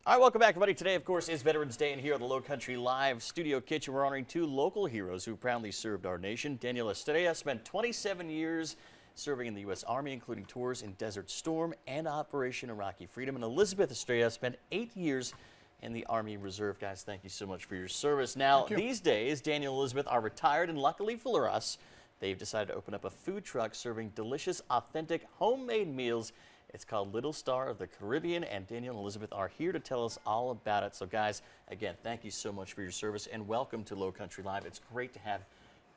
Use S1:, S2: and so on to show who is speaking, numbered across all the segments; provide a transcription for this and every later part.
S1: All right, welcome back, everybody. Today, of course, is Veterans Day, and here at the Low Country Live Studio Kitchen, we're honoring two local heroes who proudly served our nation. Daniel Estrella spent 27 years serving in the U.S. Army, including tours in Desert Storm and Operation Iraqi Freedom. And Elizabeth Estrella spent 8 years in the Army Reserve. Guys, thank you so much for your service. Now, these days, Daniel and Elizabeth are retired, and luckily for us, they've decided to open up a food truck serving delicious, authentic, homemade meals. It's called Little Star of the Caribbean, and Daniel and Elizabeth are here to tell us all about it. So, guys, again, thank you so much for your service, and welcome to Low Country Live. It's great to have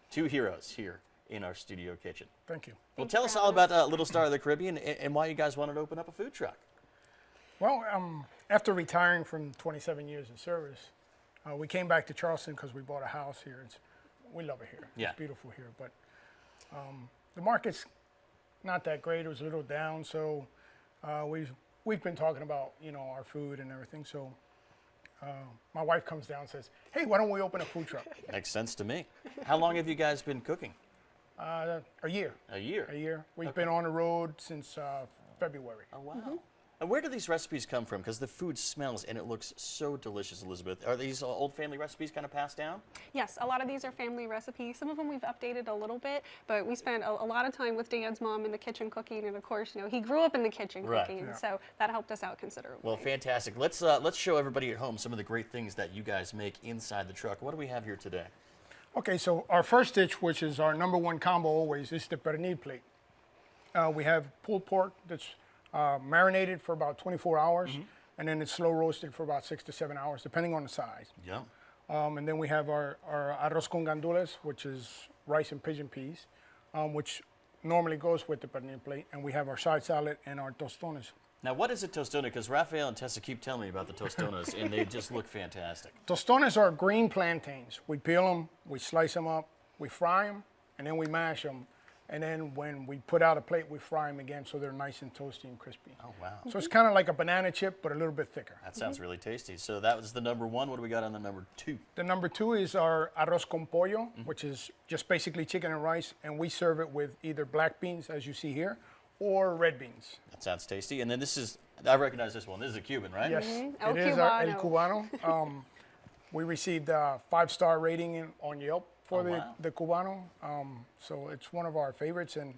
S1: two heroes here in our studio kitchen.
S2: Thank you.
S1: Well, tell us all about Little Star of the Caribbean and why you guys wanted to open up a food truck.
S2: Well, after retiring from 27 years of service, we came back to Charleston because we bought a house here. We love it here.
S1: Yeah.
S2: It's beautiful here, but the market's not that great. It was a little down, so we've been talking about, you know, our food and everything. So my wife comes down and says, "Hey, why don't we open a food truck?"
S1: Makes sense to me. How long have you guys been cooking?
S2: A year.
S1: A year?
S2: A year. We've been on the road since February.
S1: Oh, wow. And where do these recipes come from? Because the food smells and it looks so delicious, Elizabeth. Are these old family recipes kind of passed down?
S3: Yes, a lot of these are family recipes. Some of them we've updated a little bit, but we spent a lot of time with Dan's mom in the kitchen cooking, and of course, you know, he grew up in the kitchen cooking, so that helped us out considerably.
S1: Well, fantastic. Let's show everybody at home some of the great things that you guys make inside the truck. What do we have here today?
S2: Okay, so our first dish, which is our #1 combo always, is the pernil plate. We have pulled pork that's marinated for about 24 hours, and then it's slow roasted for about 6 to 7 hours, depending on the size.
S1: Yeah.
S2: And then we have our arroz con gandules, which is rice and pigeon peas, which normally goes with the pernil plate. And we have our side salad and our tostones.
S1: Now, what is a tostona? Because Rafael and Tessa keep telling me about the tostonas, and they just look fantastic.
S2: Tostones are green plantains. We peel them, we slice them up, we fry them, and then we mash them. And then when we put out a plate, we fry them again so they're nice and toasty and crispy.
S1: Oh, wow.
S2: So it's kind of like a banana chip, but a little bit thicker.
S1: That sounds really tasty. So that was the #1. What do we got on the #2?
S2: The #2 is our arroz con pollo, which is just basically chicken and rice, and we serve it with either black beans, as you see here, or red beans.
S1: That sounds tasty. And then this is, I recognize this one. This is a Cuban, right?
S2: Yes,
S3: El
S2: it is our El
S3: Cubano.
S2: Cubano. We received a 5-star rating on Yelp for the Cubano, so it's one of our favorites, and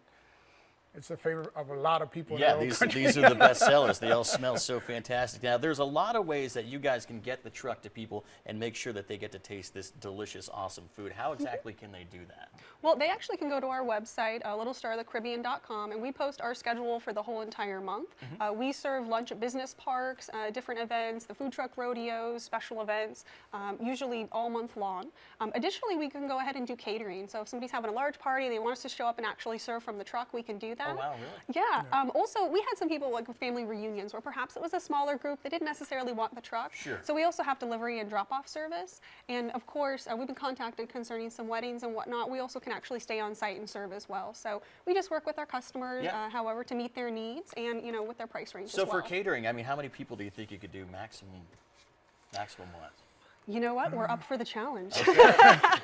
S2: it's a favorite of a lot of people.
S1: Yeah, these are the best sellers. They all smell so fantastic. Now, there's a lot of ways that you guys can get the truck to people and make sure that they get to taste this delicious, awesome food. How exactly can they do that?
S3: Well, they actually can go to our website, littlestarofthecaribbean.com, and we post our schedule for the whole entire month. We serve lunch at business parks, different events, the food truck rodeos, special events, usually all month long. Additionally, we can go ahead and do catering. So if somebody's having a large party, they want us to show up and actually serve from the truck, we can do that.
S1: Oh, wow, really?
S3: Yeah. Also, we had some people like with family reunions where perhaps it was a smaller group. They didn't necessarily want the truck.
S1: Sure.
S3: So we also have delivery and drop-off service. And of course, we've been contacted concerning some weddings and whatnot. We also can actually stay on site and serve as well. So we just work with our customers, however, to meet their needs and, you know, with their price range as well.
S1: So for catering, I mean, how many people do you think you could do maximum-wise?
S3: You know what? We're up for the challenge.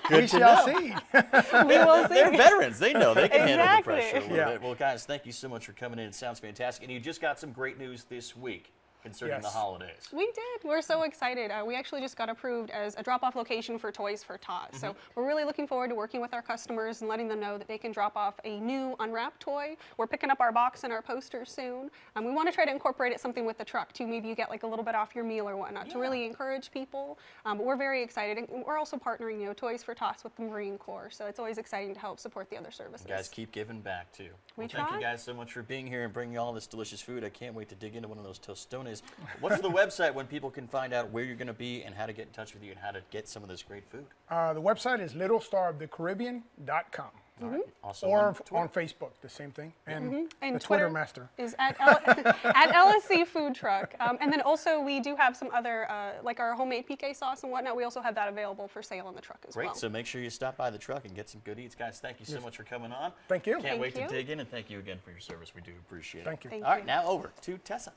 S2: We shall see.
S3: We will see.
S1: They're veterans. They know. They can handle the pressure a little
S2: Yeah.
S1: bit. Well, guys, thank you so much for coming in. It sounds fantastic. And you just got some great news this week concerning the holidays.
S3: We did. We're so excited. We actually just got approved as a drop-off location for Toys for Tots. So we're really looking forward to working with our customers and letting them know that they can drop off a new unwrapped toy. We're picking up our box and our poster soon. We want to try to incorporate it something with the truck too. Maybe you get like a little bit off your meal or whatnot to really encourage people. But we're very excited. And we're also partnering, you know, Toys for Tots with the Marine Corps. So it's always exciting to help support the other services.
S1: You guys keep giving back too.
S3: Thank
S1: you guys so much for being here and bringing all this delicious food. I can't wait to dig into one of those tostones. What's the website when people can find out where you're going to be and how to get in touch with you and how to get some of this great food?
S2: The website is littlestarofthecaribbean.com.
S1: Also
S2: or on Facebook, the same thing. And the Twitter master
S3: is at LSC Food Truck. And then also we do have some other, like our homemade PK sauce and whatnot. We also have that available for sale on the truck as well.
S1: Great. So make sure you stop by the truck and get some good eats. Guys, thank you so much for coming on.
S2: Thank you.
S1: Can't wait to dig in, and thank you again for your service. We do appreciate it.
S2: Thank you.
S3: Thank
S1: All right,
S3: you.
S1: now over to Tessa.